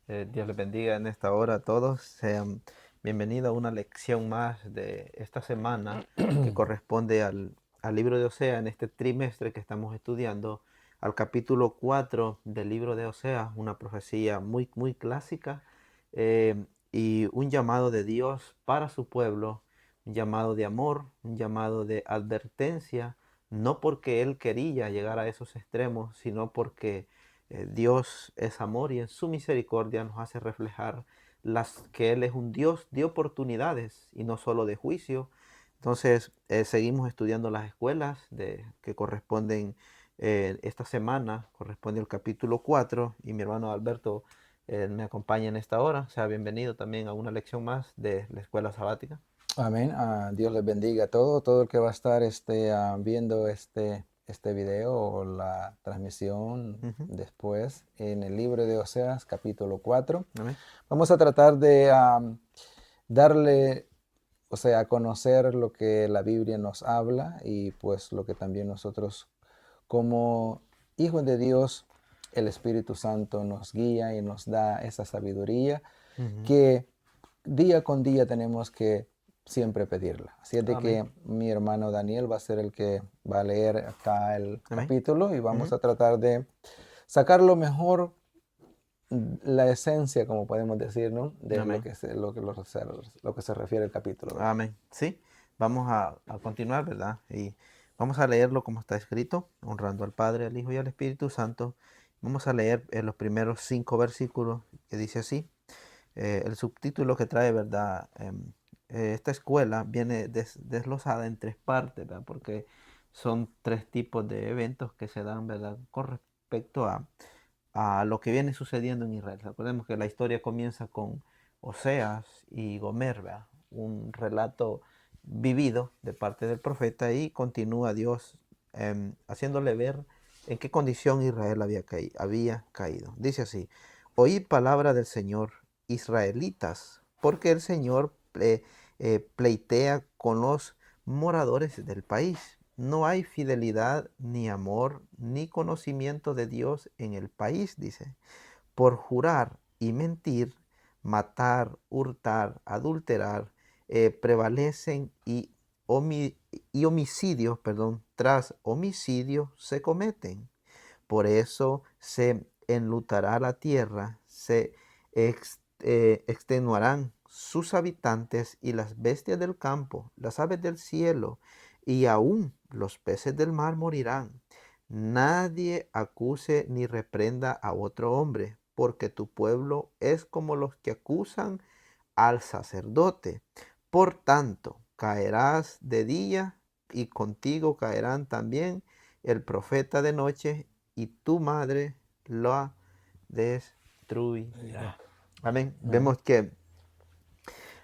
Dios les bendiga en esta hora a todos. Sean bienvenidos a una lección más de esta semana que corresponde al libro de Osea en este trimestre que estamos estudiando, al capítulo 4 del libro de Osea, una profecía muy, muy clásica y un llamado de Dios para su pueblo, un llamado de amor, un llamado de advertencia, no porque Él quería llegar a esos extremos, sino porque Dios es amor y en su misericordia nos hace reflejar que Él es un Dios de oportunidades y no solo de juicio. Entonces, seguimos estudiando las escuelas que corresponden esta semana, corresponde el capítulo 4 y mi hermano Alberto me acompaña en esta hora. Sea bienvenido también a una lección más de la escuela sabática. Amén. Dios les bendiga a todo el que va a estar viendo este video o la transmisión Ujú. después en el libro de Oseas, capítulo 4. Amén. Vamos a tratar de darle, o sea, a conocer lo que la Biblia nos habla y pues lo que también nosotros como hijos de Dios, el Espíritu Santo nos guía y nos da esa sabiduría Ujú. que día con día tenemos que siempre pedirla. Así es de Amén. que mi hermano Daniel va a ser el que va a leer acá el Amén. capítulo y vamos Ujú. a tratar de sacar lo mejor, la esencia, como podemos decir, ¿no? De Amén. lo que se refiere al capítulo, ¿verdad? Amén. Sí, vamos a continuar, ¿verdad? Y vamos a leerlo como está escrito, honrando al Padre, al Hijo y al Espíritu Santo. Vamos a leer los primeros 5 versículos que dice así. El subtítulo que trae, ¿verdad? Esta escuela viene desglosada en 3 partes, ¿verdad? Porque son 3 tipos de eventos que se dan, ¿verdad? Con respecto a lo que viene sucediendo en Israel. Recordemos que la historia comienza con Oseas y Gomer, ¿verdad? Un relato vivido de parte del profeta y continúa Dios haciéndole ver en qué condición Israel había caído. Dice así, oíd palabra del Señor, israelitas, porque el Señor pleitea con los moradores del país. No hay fidelidad, ni amor, ni conocimiento de Dios en el país, dice. Por jurar y mentir, matar, hurtar, adulterar, prevalecen y homicidios, perdón, tras homicidios se cometen. Por eso se enlutará la tierra, se extenuarán sus habitantes y las bestias del campo, las aves del cielo y aún los peces del mar morirán. Nadie acuse ni reprenda a otro hombre, porque tu pueblo es como los que acusan al sacerdote. Por tanto, caerás de día y contigo caerán también el profeta de noche y tu madre lo destruirá. Amén. Amén. Vemos que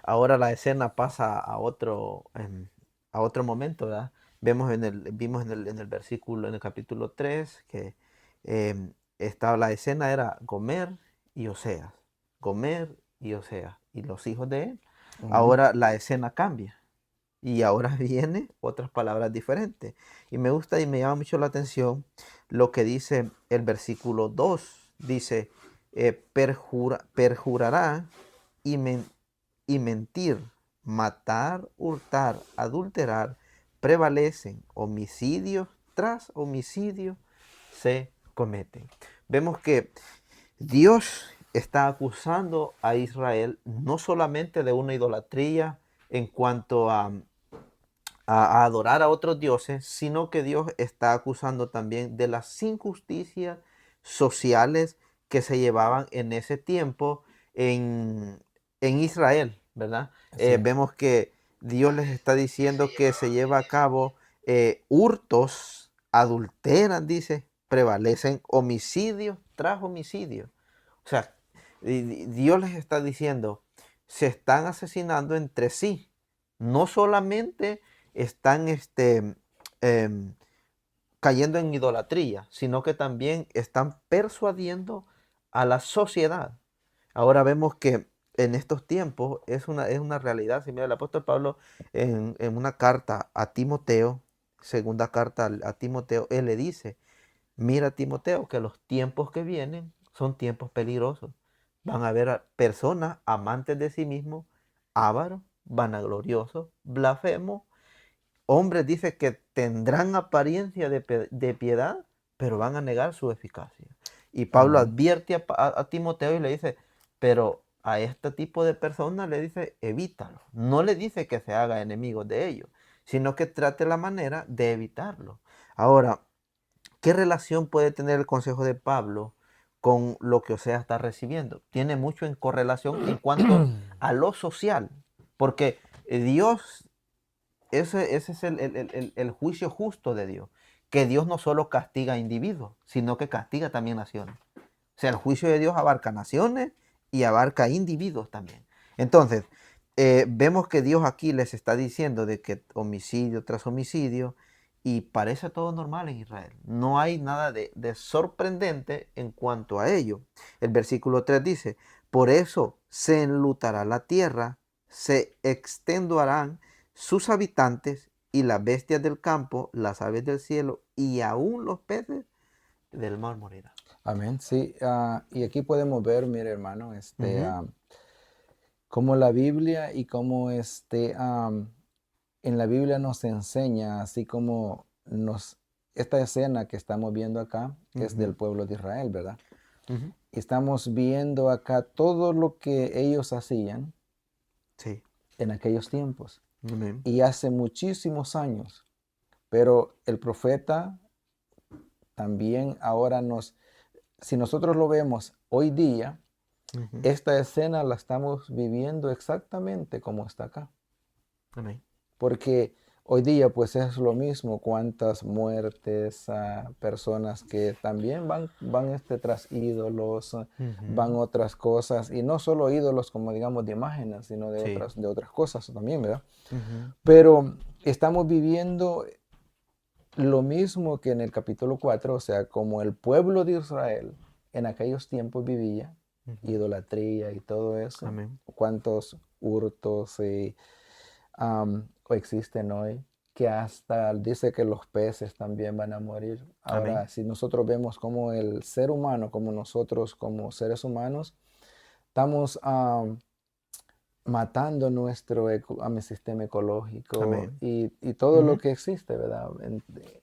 ahora la escena pasa a otro momento, ¿verdad? Vimos en el versículo, en el capítulo 3 que estaba la escena era Gomer y Oseas. Gomer y Oseas y los hijos de él. Amén. Ahora la escena cambia. Y ahora viene otras palabras diferentes. Y me gusta y me llama mucho la atención lo que dice el versículo 2. Dice, perjurará y, y mentir, matar, hurtar, adulterar, prevalecen, homicidios tras homicidio se cometen. Vemos que Dios está acusando a Israel no solamente de una idolatría en cuanto a adorar a otros dioses, sino que Dios está acusando también de las injusticias sociales que se llevaban en ese tiempo en Israel, ¿verdad? Así es. Vemos que Dios les está diciendo que se lleva a cabo hurtos, adulteran, dice, prevalecen homicidios tras homicidios. O sea, Dios les está diciendo, se están asesinando entre sí. No solamente están em, cayendo en idolatría, sino que también están persuadiendo a la sociedad. Ahora vemos que en estos tiempos es una realidad. Si mira, el apóstol Pablo en una carta a Timoteo, segunda carta a Timoteo, él le dice, mira Timoteo, que los tiempos que vienen son tiempos peligrosos. van a haber personas amantes de sí mismos, ávaros, vanagloriosos, blasfemos. Hombres, dice, que tendrán apariencia de piedad, pero van a negar su eficacia. Y Pablo Amén. advierte a Timoteo y le dice, pero a este tipo de personas le dice, evítalo. No le dice que se haga enemigo de ellos, sino que trate la manera de evitarlo. Ahora, ¿qué relación puede tener el consejo de Pablo con lo que Osea está recibiendo? Tiene mucho en correlación en cuanto a lo social, porque Dios, ese es el juicio justo de Dios, que Dios no solo castiga a individuos, sino que castiga también naciones. O sea, el juicio de Dios abarca naciones y abarca individuos también. Entonces, vemos que Dios aquí les está diciendo de que homicidio tras homicidio, y parece todo normal en Israel. No hay nada de sorprendente en cuanto a ello. El versículo 3 dice, por eso se enlutará la tierra, se extenderán sus habitantes y las bestias del campo, las aves del cielo y aún los peces del mar morirán. Amén. Sí, y aquí podemos ver, mire hermano, Ujú, cómo la Biblia y cómo en la Biblia nos enseña, así como esta escena que estamos viendo acá es del ujú, pueblo de Israel, ¿verdad? ujú. Estamos viendo acá todo lo que ellos hacían Sí. en aquellos tiempos Amén. y hace muchísimos años. Pero el profeta también ahora si nosotros lo vemos hoy día, Ujú. esta escena la estamos viviendo exactamente como está acá. Amén. Porque hoy día pues es lo mismo, cuántas muertes, personas que también van tras ídolos, van Ujú. otras cosas, y no solo ídolos como digamos de imágenes, sino Sí. de otras cosas también, ¿verdad? Ujú. Pero estamos viviendo lo mismo que en el capítulo 4, o sea, como el pueblo de Israel en aquellos tiempos vivía, Ujú. idolatría y todo eso, Amén. cuántos hurtos o existen hoy, que hasta dice que los peces también van a morir. Amén. Ahora, si nosotros vemos como el ser humano, como nosotros como seres humanos, estamos matando a mi sistema ecológico Amén. y todo lo Ujú. que existe, ¿verdad?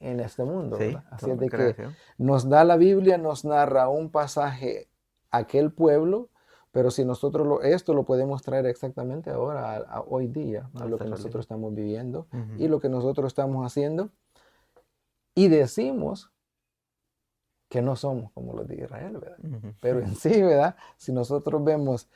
En este mundo, Sí, ¿verdad? Así toda es la de que creación. nos da la Biblia, nos narra un pasaje aquel pueblo, pero si nosotros esto lo podemos traer exactamente ahora, a hoy día, a lo Nuestra que nosotros realidad. estamos viviendo y Ujú. lo que nosotros estamos haciendo, y decimos que no somos como los de Israel, ¿verdad? Ujú. Pero en sí, ¿verdad? Si nosotros vemos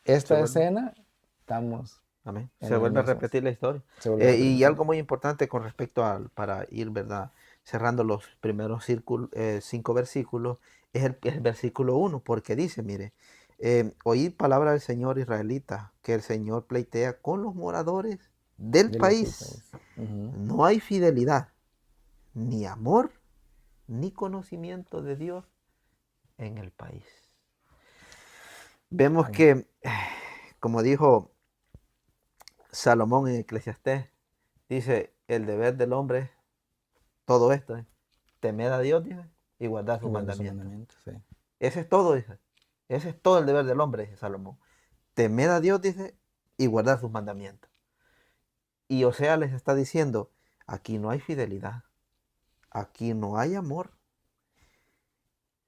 Se esta vuelve. escena, estamos Amén. en Se las vuelve a mismas. repetir la historia. Se vuelve a Y repetir. algo muy importante con respecto para ir, ¿verdad? Cerrando los primeros 5 versículos, es el versículo 1, porque dice, mire, oíd palabra del Señor israelita, que el Señor pleitea con los moradores del De aquel país. país. Ujú. No hay fidelidad, ni amor, ni conocimiento de Dios en el país. Vemos Amén. que, como dijo Salomón en Eclesiastés, dice, el deber del hombre es todo esto, temer a Dios, dice, y guardar Y sus guarda sus mandamientos. mandamientos, sí. Ese es todo, dice. Ese es todo el deber del hombre, dice Salomón. Temer a Dios, dice, y guardar sus mandamientos. Y Osea les está diciendo, aquí no hay fidelidad, aquí no hay amor,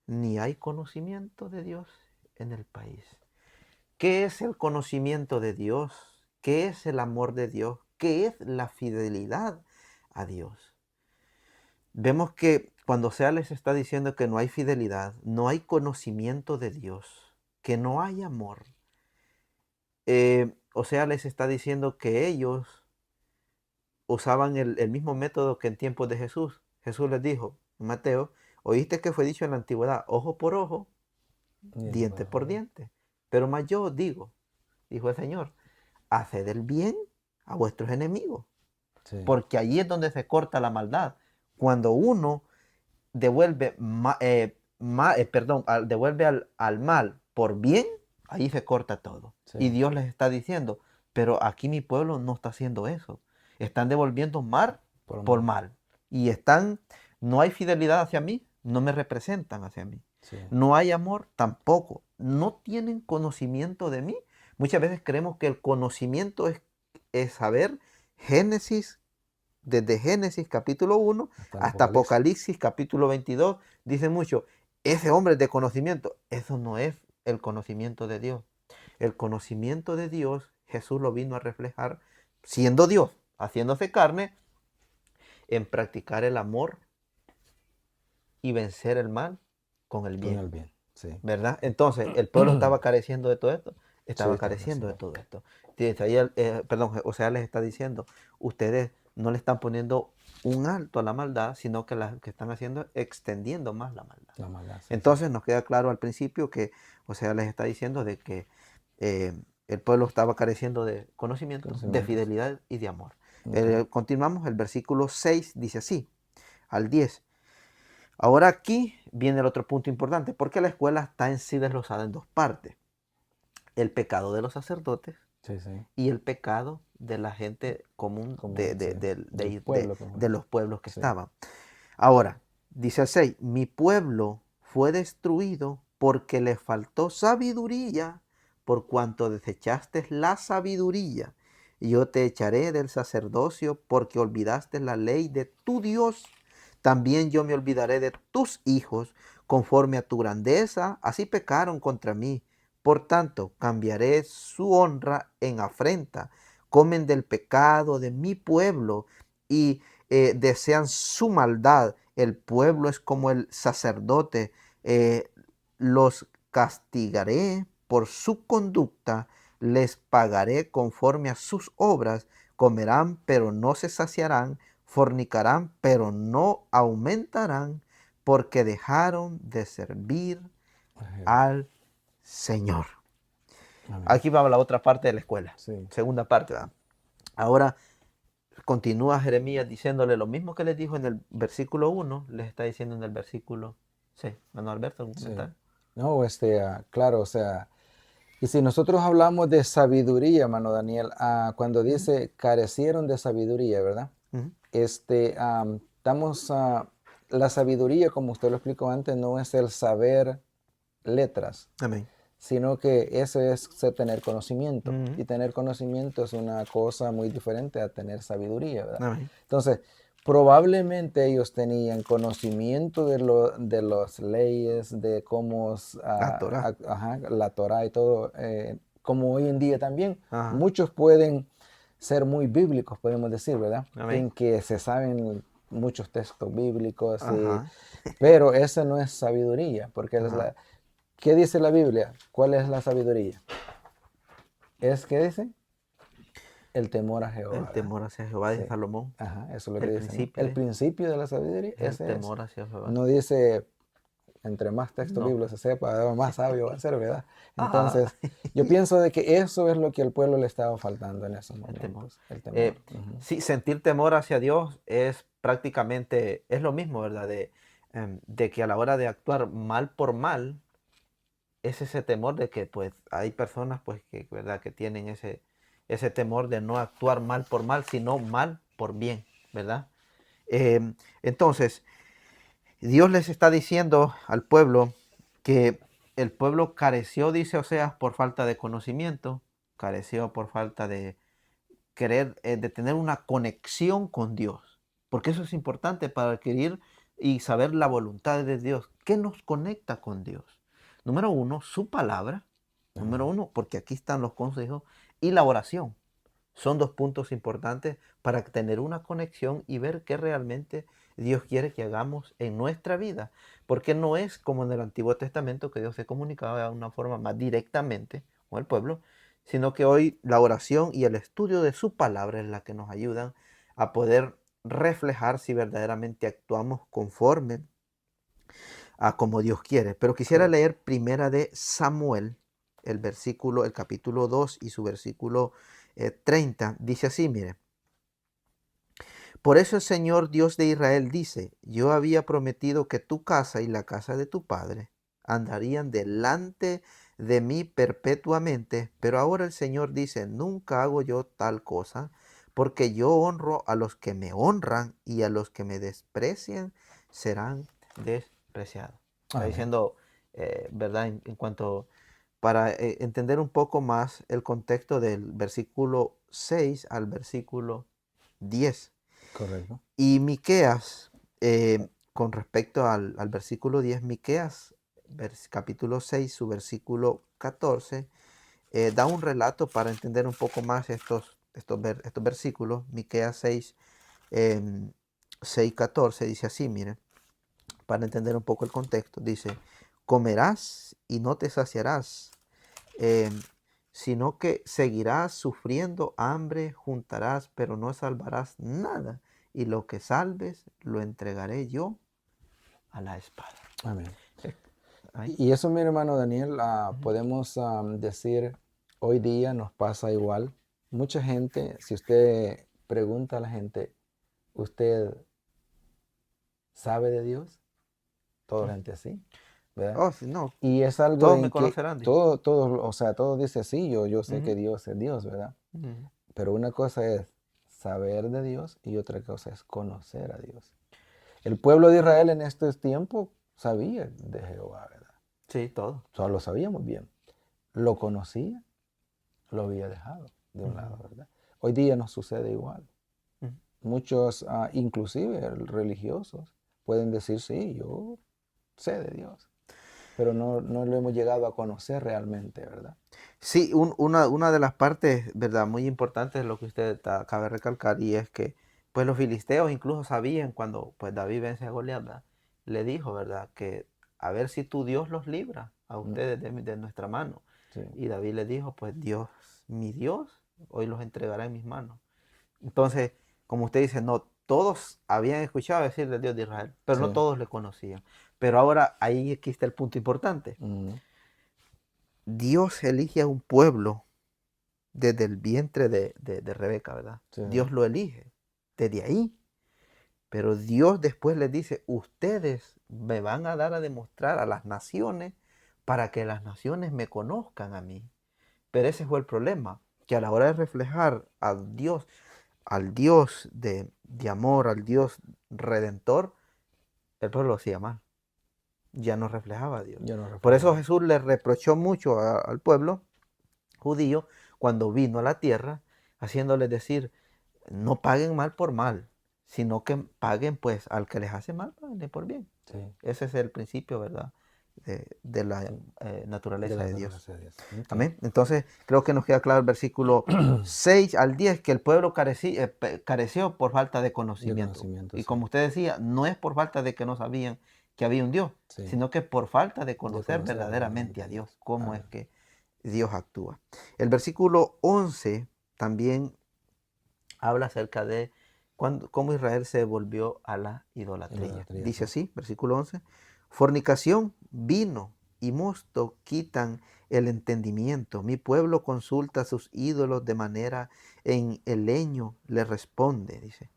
ni hay conocimiento de Dios en el país. ¿Qué es el conocimiento de Dios? ¿Qué es el amor de Dios? ¿Qué es la fidelidad a Dios? Vemos que cuando Sea les está diciendo que no hay fidelidad, no hay conocimiento de Dios, que no hay amor, o sea, les está diciendo que ellos usaban el mismo método que en tiempos de Jesús. Jesús les dijo, Mateo, oíste que fue dicho en la antigüedad, ojo por ojo, Diente por diente por ojo. diente. Pero más yo os digo, dijo el Señor, haced el bien a vuestros enemigos, Sí. porque allí es donde se corta la maldad. Cuando uno devuelve, devuelve al mal por bien, ahí se corta todo. Sí. Y Dios les está diciendo, pero aquí mi pueblo no está haciendo eso. Están devolviendo mal Por por mal. mal. Y no hay fidelidad hacia mí, no me representan hacia mí. Sí. No hay amor tampoco. No tienen conocimiento de mí. Muchas veces creemos que el conocimiento es saber Génesis, desde Génesis capítulo 1 Hasta el hasta Apocalipsis. Apocalipsis capítulo 22. Dice mucho, ese hombre es de conocimiento. Eso no es el conocimiento de Dios. El conocimiento de Dios, Jesús lo vino a reflejar siendo Dios, haciéndose carne, en practicar el amor y vencer el mal con el Con bien, el bien. Sí. ¿verdad? Entonces, el pueblo estaba careciendo de todo esto, Sí, estaba está careciendo de creciendo. todo esto. Perdón, o sea, les está diciendo, ustedes no le están poniendo un alto a la maldad, sino que lo que están haciendo es extendiendo más la maldad. La maldad, sí, sí. Entonces nos queda claro al principio que, o sea, les está diciendo de que el pueblo estaba careciendo de conocimiento, de Conocimientos. fidelidad y de amor. Ok. Continuamos, el versículo 6 dice así, al 10. Ahora aquí viene el otro punto importante, porque la escuela está en sí desglosada en dos partes. El pecado de los sacerdotes Sí, sí. y el pecado de la gente común Común, sí. Del pueblo como de es. los pueblos que Sí. estaban. Ahora, dice el 6, mi pueblo fue destruido porque le faltó sabiduría, por cuanto desechaste la sabiduría. Y yo te echaré del sacerdocio porque olvidaste la ley de tu Dios. También yo me olvidaré de tus hijos conforme a tu grandeza. Así pecaron contra mí. Por tanto, cambiaré su honra en afrenta. Comen del pecado de mi pueblo y desean su maldad. El pueblo es como el sacerdote. eh, los castigaré por su conducta, les pagaré conforme a sus obras. Comerán, pero no se saciarán. Fornicarán, pero no aumentarán, porque dejaron de servir A Jehová. al Señor. Amén. Aquí va la otra parte de la escuela. Sí. Segunda parte, ¿verdad? Ahora continúa Jeremías diciéndole lo mismo que les dijo en el versículo 1, les está diciendo en el versículo 6. Manuel Alberto, ¿algún Sí. comentario? No, claro, o sea, y si nosotros hablamos de sabiduría, hermano Daniel, cuando Ujú, dice carecieron de sabiduría, ¿verdad? ujú. Estamos, la sabiduría, como usted lo explicó antes, no es el saber letras, Amén. sino que eso es tener conocimiento. Ujú, Y tener conocimiento es una cosa muy diferente a tener sabiduría, ¿verdad? amén. Entonces, probablemente ellos tenían conocimiento de las leyes, de cómo La Torah. ajá, la Torah y todo, como hoy en día también. Ajá. Muchos pueden ser muy bíblicos, podemos decir, ¿verdad? Amén. En que se saben muchos textos bíblicos, Ajá. pero esa no es sabiduría, porque Ajá. ¿qué dice la Biblia? ¿Cuál es la sabiduría? Es que dice el temor a Jehová, El ¿verdad? temor hacia Jehová de Sí. Salomón. Ajá, eso es lo que El dice, ¿no? principio El principio de la sabiduría, es el ese es. temor hacia Jehová. No dice, entre más textos No. bíblicos se sepa, más sabio va a ser, ¿verdad? Ah, Entonces, yo pienso de que eso es lo que al pueblo le estaba faltando en esos el temor. momentos, el temor. Eh, Ujú. sí, sentir temor hacia Dios es prácticamente, es lo mismo, ¿verdad? De que a la hora de actuar mal por mal, es ese temor de que pues hay personas pues que, ¿verdad? Que tienen ese temor de no actuar mal por mal, sino mal por bien, ¿verdad? Entonces, Dios les está diciendo al pueblo que el pueblo careció, dice Oseas, por falta de conocimiento, careció por falta de querer, de tener una conexión con Dios. Porque eso es importante para adquirir y saber la voluntad de Dios. ¿Qué nos conecta con Dios? Número uno, su palabra. Número Amén. uno, porque aquí están los consejos. Y la oración. Son dos puntos importantes para tener una conexión y ver qué realmente Dios quiere que hagamos en nuestra vida. Porque no es como en el Antiguo Testamento que Dios se comunicaba de una forma más directamente con el pueblo, sino que hoy la oración y el estudio de su palabra es la que nos ayudan a poder reflejar si verdaderamente actuamos conforme a como Dios quiere. Pero quisiera Correcto. leer primera de Samuel, el capítulo 2 y su versículo 30. Dice así, mire. Por eso el Señor Dios de Israel dice, yo había prometido que tu casa y la casa de tu padre andarían delante de mí perpetuamente, pero ahora el Señor dice, nunca hago yo tal cosa, porque yo honro a los que me honran y a los que me desprecian serán despreciados. Está Amén. diciendo, ¿verdad? En cuanto, para entender un poco más el contexto del versículo 6 al versículo 10. Correcto. Y Miqueas, con respecto al versículo 10, Miqueas, capítulo 6, su versículo 14, da un relato para entender un poco más estos versículos. Miqueas 6, 14 dice así, miren, para entender un poco el contexto. Dice, comerás y no te saciarás, eh, sino que seguirás sufriendo hambre, juntarás, pero no salvarás nada. Y lo que salves lo entregaré yo a la espada. Amén. Eh, ay, Y eso, mi hermano Daniel, ujú, podemos decir, hoy día nos pasa igual. Mucha gente, si usted pregunta a la gente, ¿usted sabe de Dios? Toda la ujú. gente así, ¿verdad? Oh, sí, no, Y es algo todos me en que conocerán, dice. o sea, todos dicen, sí, yo sé que Ujú, Dios es Dios, ¿verdad? ujú. Pero una cosa es saber de Dios y otra cosa es conocer a Dios. El pueblo de Israel en estos tiempos sabía de Jehová, ¿verdad? Sí, todo. Solo lo sabía muy bien. Lo conocía, lo había dejado de un lado, Ujú, ¿verdad? Hoy día nos sucede igual. ujú. Muchos, inclusive religiosos, pueden decir, sí, yo sé de Dios, pero no lo hemos llegado a conocer realmente, ¿verdad? Sí, una de las partes, ¿verdad? Muy importantes de lo que usted acaba de recalcar, y es que pues los filisteos incluso sabían cuando pues David vence a Goliat, ¿verdad? Le dijo, ¿verdad? Que a ver si tu Dios los libra a Mm, ustedes de nuestra mano. sí, Y David le dijo, pues Dios, mi Dios, hoy los entregará en mis manos. Entonces, como usted dice, no todos habían escuchado decir del Dios de Israel, pero sí. no todos le conocían. Pero ahora ahí aquí está el punto importante. Mm, Dios elige a un pueblo desde el vientre de Rebeca, ¿verdad? sí, Dios lo elige desde ahí. Pero Dios después les dice, ustedes me van a dar a demostrar a las naciones para que las naciones me conozcan a mí. Pero ese fue el problema, que a la hora de reflejar a Dios, al Dios de amor, al Dios redentor, el pueblo lo hacía mal. Ya no reflejaba a Dios. yo no Por reflejo a eso Dios. Jesús le reprochó mucho al pueblo judío cuando vino a la tierra, haciéndoles decir, no paguen mal por mal, sino que paguen pues al que les hace mal, páguenle por bien. Sí, Ese es el principio, ¿verdad? De la de naturaleza la de Dios. naturaleza de Dios. Ok. Amén. Entonces, creo que nos queda claro el versículo 6 al 10 que el pueblo careció por falta de De conocimiento. conocimiento, Y sí. como usted decía, no es por falta de que no sabían que había un Dios, Sí, sino que por falta de de conocer conocer verdaderamente verdaderamente a a Dios, Dios. cómo es Amén. que Dios actúa. El versículo 11 también habla acerca de cómo Israel se volvió a la idolatría. Idolatría, sí. Dice así, versículo 11, fornicación, vino y mosto quitan el entendimiento. Mi pueblo consulta a sus ídolos de manera en el leño le responde, dice,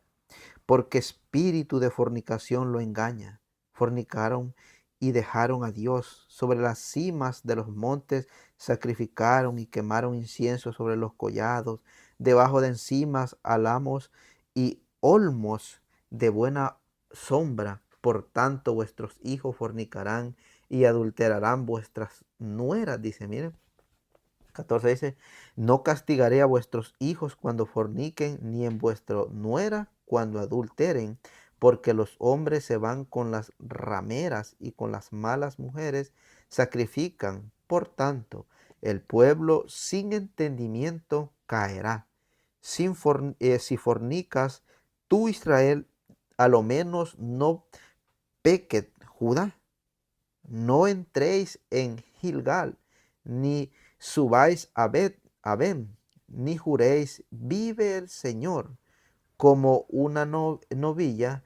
porque espíritu de fornicación lo engaña. Fornicaron y dejaron a Dios. Sobre las cimas de los montes sacrificaron y quemaron incienso sobre los collados, debajo de encimas, álamos y olmos de buena sombra. Por tanto, vuestros hijos fornicarán y adulterarán vuestras nueras, dice, miren. 14 dice, no castigaré a vuestros hijos cuando forniquen, ni en vuestra nuera cuando adulteren, porque los hombres se van con las rameras y con las malas mujeres sacrifican. Por tanto, el pueblo sin entendimiento caerá. Si fornicas, tú Israel, a lo menos no peque Judá. No entréis en Gilgal, ni subáis a Ben, ni juréis, vive el Señor, como una novilla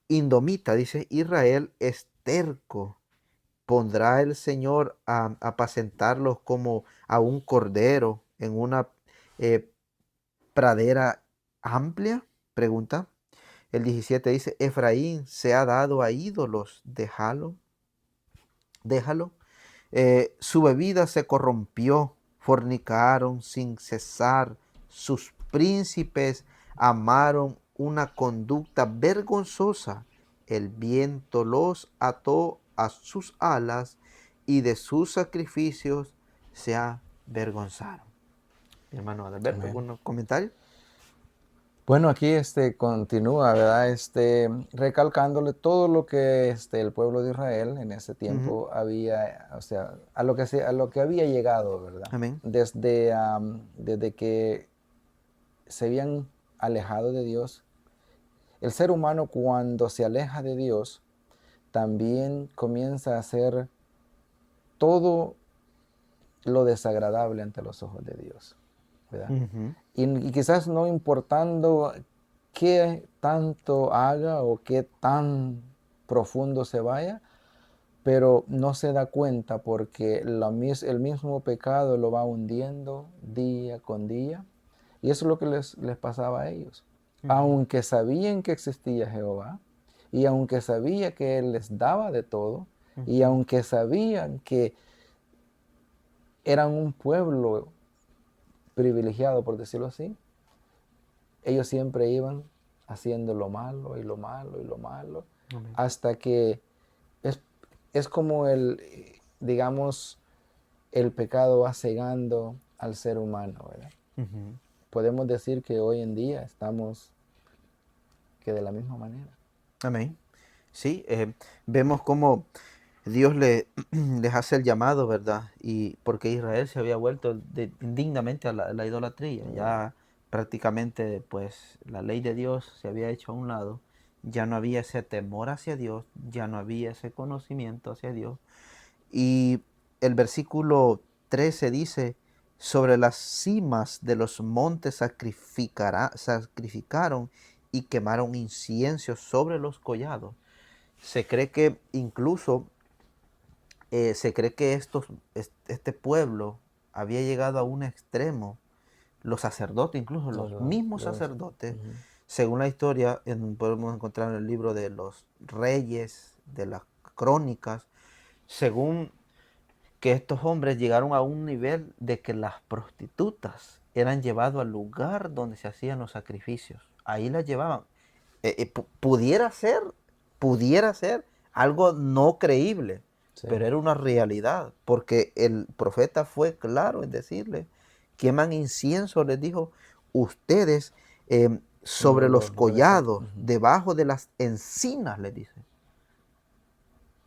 indomita, dice Israel, es terco. ¿Pondrá el Señor a apacentarlos como a un cordero en una eh, pradera amplia? Pregunta. El 17 dice, Efraín se ha dado a ídolos, déjalo. Su bebida se corrompió, fornicaron sin cesar, sus príncipes amaron una conducta vergonzosa, el viento los ató a sus alas y de sus sacrificios se avergonzaron. Mi hermano Adalberto, Amén. ¿algún comentario? Bueno, aquí continúa, ¿verdad? Recalcándole todo lo que el pueblo de Israel en ese Ujú. tiempo había, o sea, a lo que había llegado, ¿verdad? Amén. Desde que se habían alejado de Dios. El ser humano cuando se aleja de Dios también comienza a hacer todo lo desagradable ante los ojos de Dios, ¿verdad? Ujú. Y quizás no importando qué tanto haga o qué tan profundo se vaya, pero no se da cuenta porque el mismo pecado lo va hundiendo día con día. Y eso es lo que les pasaba a ellos. Ujú. Aunque sabían que existía Jehová, y aunque sabía que Él les daba de todo, y Ujú. aunque sabían que eran un pueblo privilegiado, por decirlo así, ellos siempre iban haciendo lo malo y lo malo y lo malo, Amén. hasta que es, es como digamos, el pecado va cegando al ser humano, ¿verdad? Ujú. Podemos decir que hoy en día estamos que de la misma manera. Amén. Sí, vemos cómo Dios les hace el llamado, ¿verdad? Y porque Israel se había vuelto indignamente a la idolatría. Ya prácticamente, pues, la ley de Dios se había hecho a un lado. Ya no había ese temor hacia Dios, ya no había ese conocimiento hacia Dios. Y el versículo 13 dice, sobre las cimas de los montes sacrificaron y quemaron incienso sobre los collados. Se cree que incluso se cree que este pueblo había llegado a un extremo, los sacerdotes, incluso los mismos sacerdotes, Ujú. según la historia, podemos encontrar en el libro de los reyes, de las crónicas, según que estos hombres llegaron a un nivel de que las prostitutas eran llevadas al lugar donde se hacían los sacrificios. Ahí las llevaban. Pudiera ser algo no creíble, Sí. pero era una realidad, porque el profeta fue claro en decirle, queman incienso, les dijo, ustedes No sobre los lo reza. collados, Ujú. debajo de las encinas, les dice.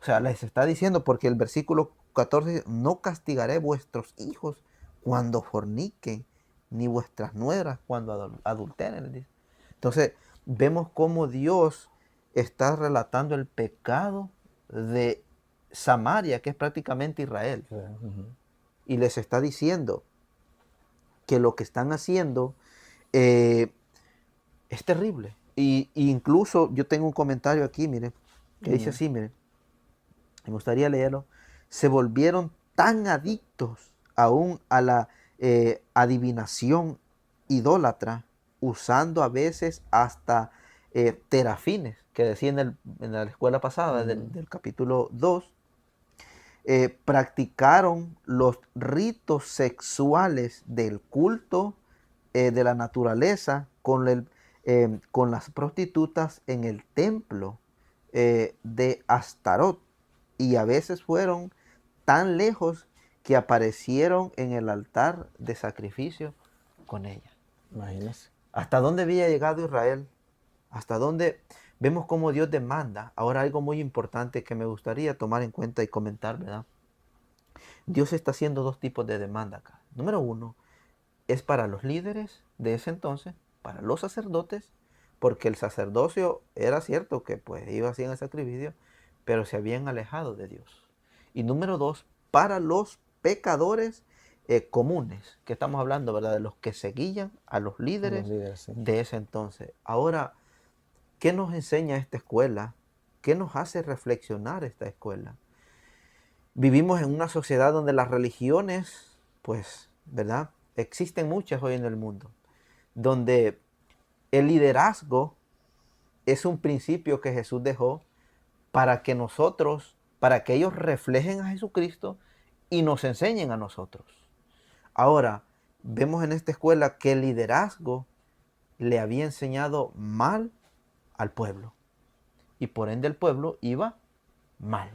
O sea, les está diciendo, porque el versículo 14 dice, no castigaré vuestros hijos cuando forniquen, ni vuestras nueras cuando adulteren, les dice. Entonces, vemos cómo Dios está relatando el pecado de Samaria, que es prácticamente Israel, Ujú. y les está diciendo que lo que están haciendo eh, es terrible. Y incluso yo tengo un comentario aquí, miren, que dice Ujú. así, miren, me gustaría leerlo. Se volvieron tan adictos aún a la adivinación idólatra, usando a veces hasta terafines, que decía en la escuela pasada Ujú. del capítulo 2, practicaron los ritos sexuales del culto de la naturaleza con las prostitutas en el templo de Astarot. Y a veces fueron tan lejos que aparecieron en el altar de sacrificio con ella. Imagínese. ¿Hasta dónde había llegado Israel? ¿Hasta dónde vemos cómo Dios demanda? Ahora algo muy importante que me gustaría tomar en cuenta y comentar, ¿verdad? Dios está haciendo dos tipos de demanda acá. Número uno, es para los líderes de ese entonces, para los sacerdotes, porque el sacerdocio era cierto que pues iba haciendo el sacrificio, pero se habían alejado de Dios. Y número dos, para los pecadores comunes, que estamos hablando, ¿verdad? De los que seguían a los A los líderes líderes, sí. de ese entonces. Ahora, ¿qué nos enseña esta escuela? ¿Qué nos hace reflexionar esta escuela? Vivimos en una sociedad donde las religiones, pues, ¿verdad? Existen muchas hoy en el mundo, donde el liderazgo es un principio que Jesús dejó para que nosotros, para que ellos reflejen a Jesucristo y nos enseñen a nosotros. Ahora, vemos en esta escuela que el liderazgo le había enseñado mal al pueblo y por ende el pueblo iba mal.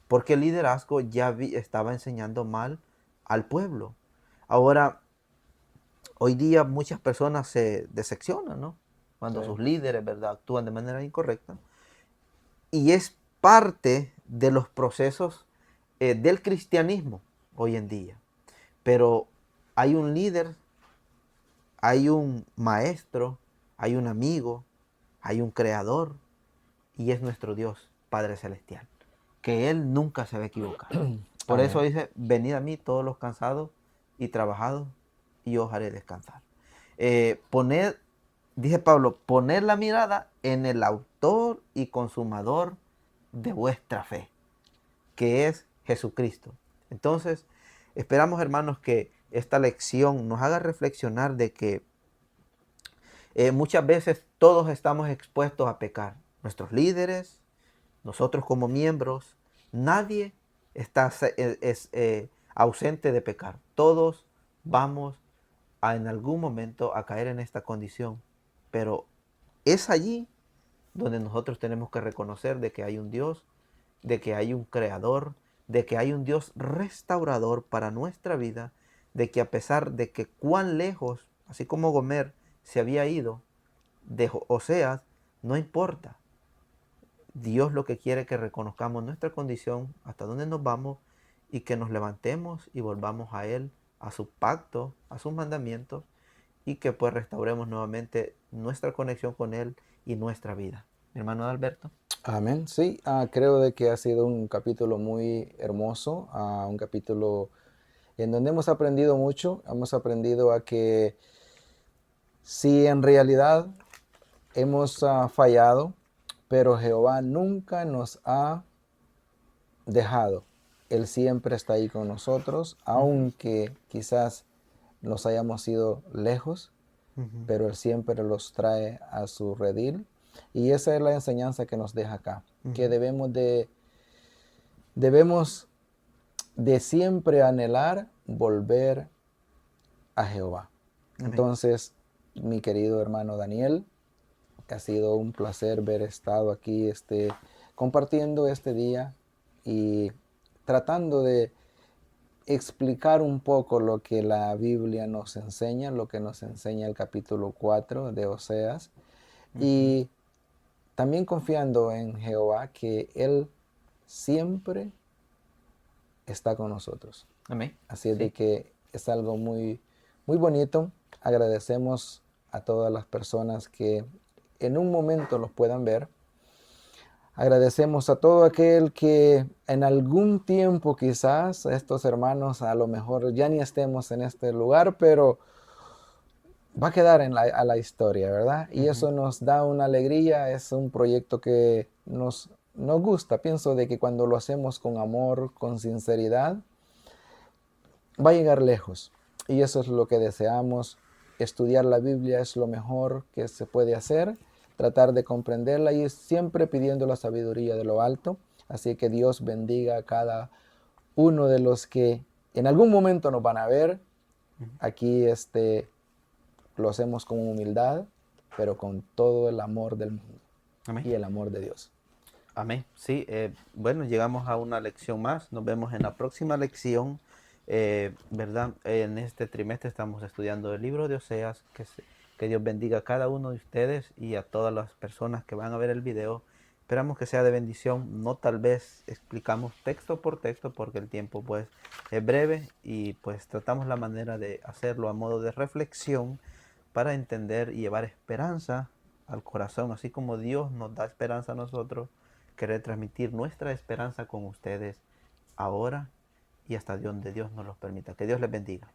porque el liderazgo ya estaba enseñando mal al pueblo. Ahora, hoy día muchas personas se decepcionan, ¿no? Sí. Cuando sus líderes, ¿verdad?, actúan de manera incorrecta. Y es parte de los procesos del cristianismo hoy en día. Pero hay un líder, hay un maestro, hay un amigo, hay un creador, y es nuestro Dios, Padre Celestial, que Él nunca se va a equivocar. Por eso Amén. dice, venid a mí todos los cansados y trabajados, y yo os haré descansar. Poned, dice Pablo, poner la mirada en el autor y consumador de vuestra fe, que es Jesucristo. Entonces, esperamos, hermanos, que esta lección nos haga reflexionar de que muchas veces todos estamos expuestos a pecar. Nuestros líderes, nosotros como miembros, nadie está ausente de pecar. Todos vamos en algún momento a caer en esta condición. Pero es allí donde nosotros tenemos que reconocer de que hay un Dios, de que hay un creador, de que hay un Dios restaurador para nuestra vida, de que a pesar de que cuán lejos, así como Gomer se había ido de Oseas, no importa. Dios lo que quiere es que reconozcamos nuestra condición, hasta dónde nos vamos, y que nos levantemos y volvamos a Él, a su pacto, a sus mandamientos, y que pues restauremos nuevamente nuestra conexión con Él y nuestra vida. Mi hermano Alberto. Amén. Sí, creo de que ha sido un capítulo muy hermoso, un capítulo en donde hemos aprendido mucho. Hemos aprendido a que si en realidad hemos fallado, pero Jehová nunca nos ha dejado. Él siempre está ahí con nosotros, Ujú, aunque quizás nos hayamos ido lejos, ujú, pero Él siempre los trae a su redil. Y esa es la enseñanza que nos deja acá, que ujú. debemos de siempre anhelar volver a Jehová. Amén. Entonces, mi querido hermano Daniel, ha sido un placer haber estado aquí compartiendo este día y tratando de explicar un poco lo que la Biblia nos enseña, lo que nos enseña el capítulo 4 de Oseas, Ujú. y también confiando en Jehová que Él siempre está con nosotros. Amén. Así es de Sí. que es algo muy, muy bonito. Agradecemos a todas las personas que en un momento los puedan ver. Agradecemos a todo aquel que en algún tiempo quizás estos hermanos a lo mejor ya ni estemos en este lugar, pero va a quedar a la historia, ¿verdad? Y Ujú. eso nos da una alegría, es un proyecto que nos gusta. Pienso de que cuando lo hacemos con amor, con sinceridad, va a llegar lejos. Y eso es lo que deseamos. Estudiar la Biblia es lo mejor que se puede hacer, tratar de comprenderla y siempre pidiendo la sabiduría de lo alto. Así que Dios bendiga a cada uno de los que en algún momento nos van a ver. Aquí lo hacemos con humildad, pero con todo el amor del mundo Amén. y el amor de Dios. Amén. Sí, bueno, llegamos a una lección más. Nos vemos en la próxima lección. ¿Verdad? En este trimestre estamos estudiando el libro de Oseas. Que Dios bendiga a cada uno de ustedes y a todas las personas que van a ver el video. Esperamos que sea de bendición. No tal vez explicamos texto por texto porque el tiempo pues es breve y pues tratamos la manera de hacerlo a modo de reflexión para entender y llevar esperanza al corazón, así como Dios nos da esperanza a nosotros, querer transmitir nuestra esperanza con ustedes ahora y hasta donde Dios nos los permita. Que Dios les bendiga.